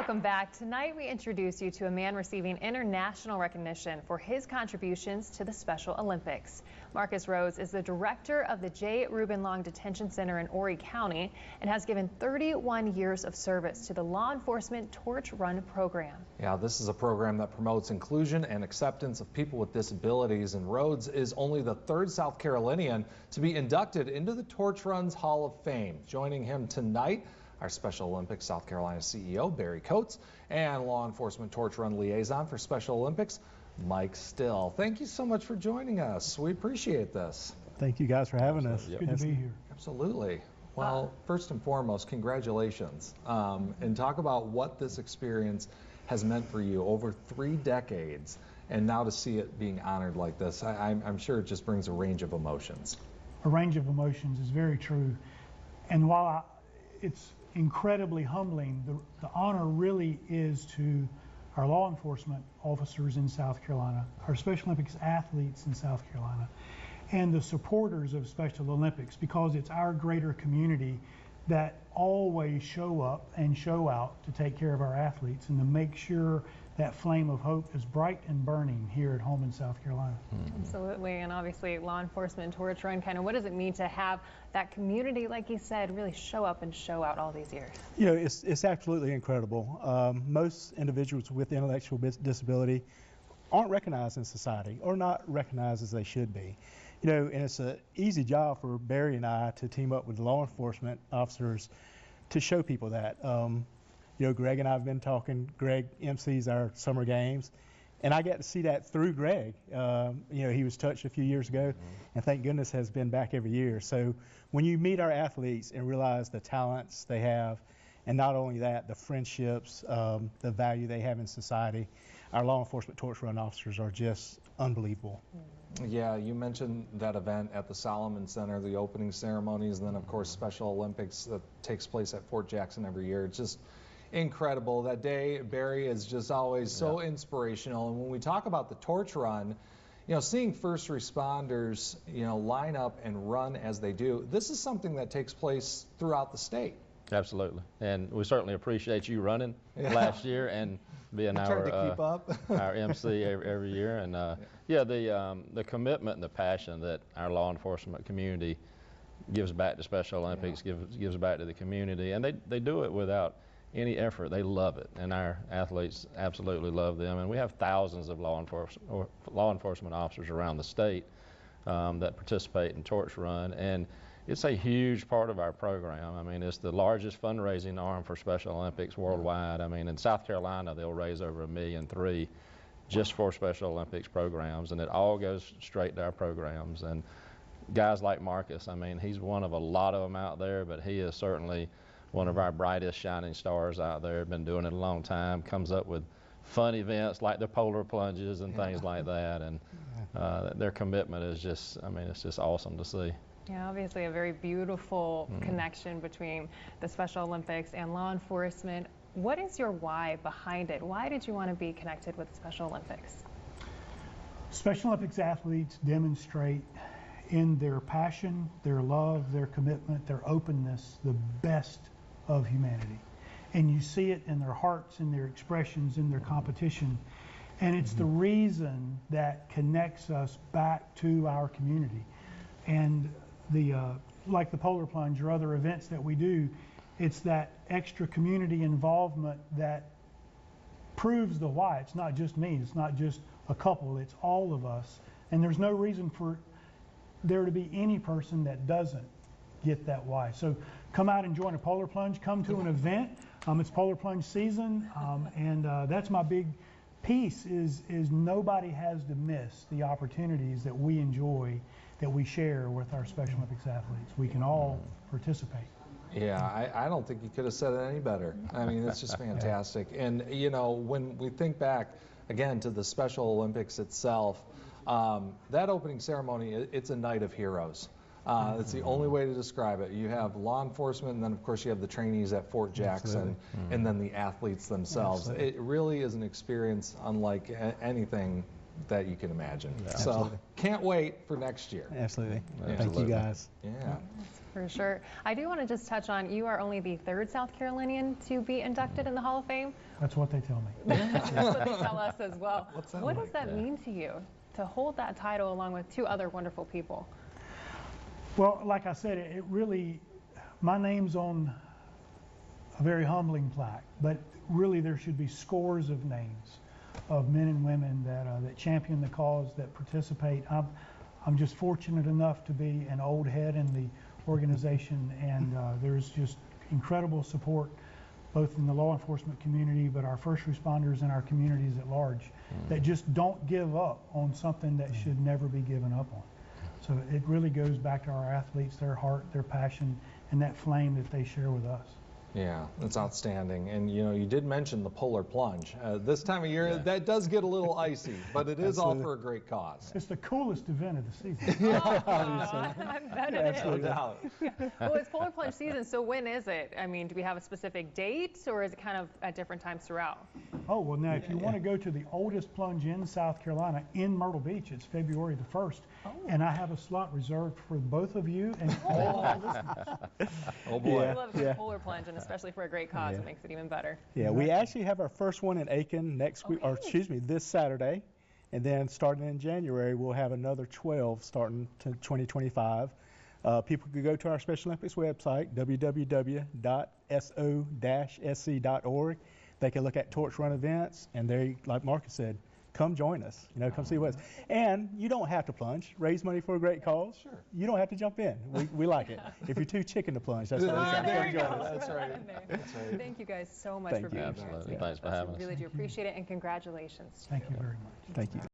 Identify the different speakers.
Speaker 1: Welcome back. Tonight we introduce you to a man receiving international recognition for his contributions to the Special Olympics. Marcus Rose is the director of the J. Reuben Long Detention Center in Horry County and has given 31 years of service to the law enforcement torch run program.
Speaker 2: Yeah, this is a program that promotes inclusion and acceptance of people with disabilities, and Rhodes is only the third South Carolinian to be inducted into the Torch Run's Hall of Fame. Joining him tonight, our Special Olympics South Carolina CEO, Barry Coates, and Law Enforcement Torch Run Liaison for Special Olympics, Mike Still. Thank you so much for joining us. We appreciate this.
Speaker 3: Thank you guys for having us.
Speaker 4: Yep.
Speaker 3: Good to be here.
Speaker 2: Absolutely. Well, first and foremost, congratulations. And talk about what this experience has meant for you over 3 decades, and now to see it being honored like this, I'm sure it just brings a range of emotions.
Speaker 3: A range of emotions is very true. And while it's incredibly humbling, the honor really is to our law enforcement officers in South Carolina, our Special Olympics athletes in South Carolina, and the supporters of Special Olympics, because it's our greater community that always show up and show out to take care of our athletes and to make sure that flame of hope is bright and burning here at home in South Carolina.
Speaker 1: Absolutely, and obviously law enforcement torch run, kind of what does it mean to have that community, like you said, really show up and show out all these years?
Speaker 3: You know, it's absolutely incredible. Most individuals with intellectual disability aren't recognized in society, or not recognized as they should be. You know, and it's an easy job for Barry and I to team up with law enforcement officers to show people that. You know, Greg and I have been talking. Greg MCs our summer games, and I got to see that through Greg. You know, he was touched a few years ago, and thank goodness has been back every year. So when you meet our athletes and realize the talents they have, and not only that, the friendships, the value they have in society, our law enforcement torch run officers are just unbelievable.
Speaker 2: Yeah, you mentioned that event at the Solomon Center, the opening ceremonies, and then of course Special Olympics that takes place at Fort Jackson every year. It's just incredible. That day, Barry, is just always so inspirational. And when we talk about the torch run, you know, seeing first responders, you know, line up and run as they do, this is something that takes place throughout the state.
Speaker 4: Absolutely, and we certainly appreciate you running last year and being our MC every year. And yeah, the commitment and the passion that our law enforcement community gives back to Special Olympics, gives back to the community, and they do it without any effort. They love it, and our athletes absolutely love them. And we have thousands of law enforcement officers around the state that participate in Torch Run, and it's a huge part of our program. I mean, it's the largest fundraising arm for Special Olympics worldwide. I mean, in South Carolina, they'll raise over $1.3 million just for Special Olympics programs, and it all goes straight to our programs. And guys like Marcus, I mean, he's one of a lot of them out there, but he is certainly one of our brightest shining stars out there. Been doing it a long time, comes up with fun events like the polar plunges and things like that, and their commitment is just, I mean, it's just awesome to see.
Speaker 1: Yeah, obviously a very beautiful connection between the Special Olympics and law enforcement. What is your why behind it? Why did you want to be connected with the Special Olympics?
Speaker 3: Special Olympics athletes demonstrate in their passion, their love, their commitment, their openness, the best of humanity. And you see it in their hearts, in their expressions, in their competition. And it's the reason that connects us back to our community. And like the polar plunge or other events that we do, it's that extra community involvement that proves the why. It's not just me, it's not just a couple, it's all of us. And there's no reason for there to be any person that doesn't get that why. So come out and join a polar plunge, come to an event. It's polar plunge season, and that's my big piece is nobody has to miss the opportunities that we enjoy, that we share with our Special Olympics athletes. We can all participate.
Speaker 2: Yeah, I don't think you could have said it any better. I mean, it's just fantastic. And, you know, when we think back, again, to the Special Olympics itself, that opening ceremony, it's a night of heroes. It's the only way to describe it. You have law enforcement, and then of course you have the trainees at Fort Jackson, and then the athletes themselves. It really is an experience unlike anything that you can imagine. So can't wait for next year.
Speaker 3: Absolutely. Thank you guys.
Speaker 2: Yeah.
Speaker 1: For sure. I do want to just touch on, you are only the third South Carolinian to be inducted in the Hall of Fame.
Speaker 3: That's what they tell me.
Speaker 1: That's what they tell us as well. What does that
Speaker 4: Yeah.
Speaker 1: mean to you to hold that title along with two other wonderful people?
Speaker 3: Well, like I said, it really, my name's on a very humbling plaque, but really there should be scores of names of men and women that champion the cause, that participate. I'm just fortunate enough to be an old head in the organization, and there's just incredible support both in the law enforcement community, but our first responders and our communities at large that just don't give up on something that should never be given up on. So it really goes back to our athletes, their heart, their passion, and that flame that they share with us.
Speaker 2: Yeah, that's outstanding. And you know, you did mention the polar plunge. This time of year, that does get a little icy, but it is all for a great cause.
Speaker 3: It's the coolest event of the season.
Speaker 1: I bet it is.
Speaker 2: No doubt.
Speaker 1: Well, it's polar plunge season, so when is it? I mean, do we have a specific date, or is it kind of at different times throughout?
Speaker 3: Oh, well, now, if you want to go to the oldest plunge in South Carolina, in Myrtle Beach, it's February the 1st. And I have a slot reserved for both of you and all our listeners.
Speaker 2: Oh, boy.
Speaker 1: I love the polar plunge, and especially for a great cause, it makes it even better.
Speaker 5: Yeah, we actually have our first one in Aiken next week, or
Speaker 1: Okay.
Speaker 5: excuse me, this Saturday. And then starting in January, we'll have another 12 starting to 2025. People could go to our Special Olympics website, www.so-sc.org. They can look at torch run events, and they, like Marcus said, come join us. You know, come see what's. And you don't have to plunge. Raise money for a great cause.
Speaker 2: Sure.
Speaker 5: You don't have to jump in. We like it. If you're too chicken to plunge, that's what we say.
Speaker 2: There you
Speaker 5: Come
Speaker 2: go.
Speaker 5: join us.
Speaker 2: That's right.
Speaker 1: That's right. Thank you guys so much
Speaker 5: Thank
Speaker 1: for
Speaker 5: you.
Speaker 1: being here.
Speaker 4: Absolutely.
Speaker 1: It's
Speaker 4: Thanks for having us.
Speaker 1: Really do appreciate it, and congratulations.
Speaker 3: Thank you very much.
Speaker 5: Thank you.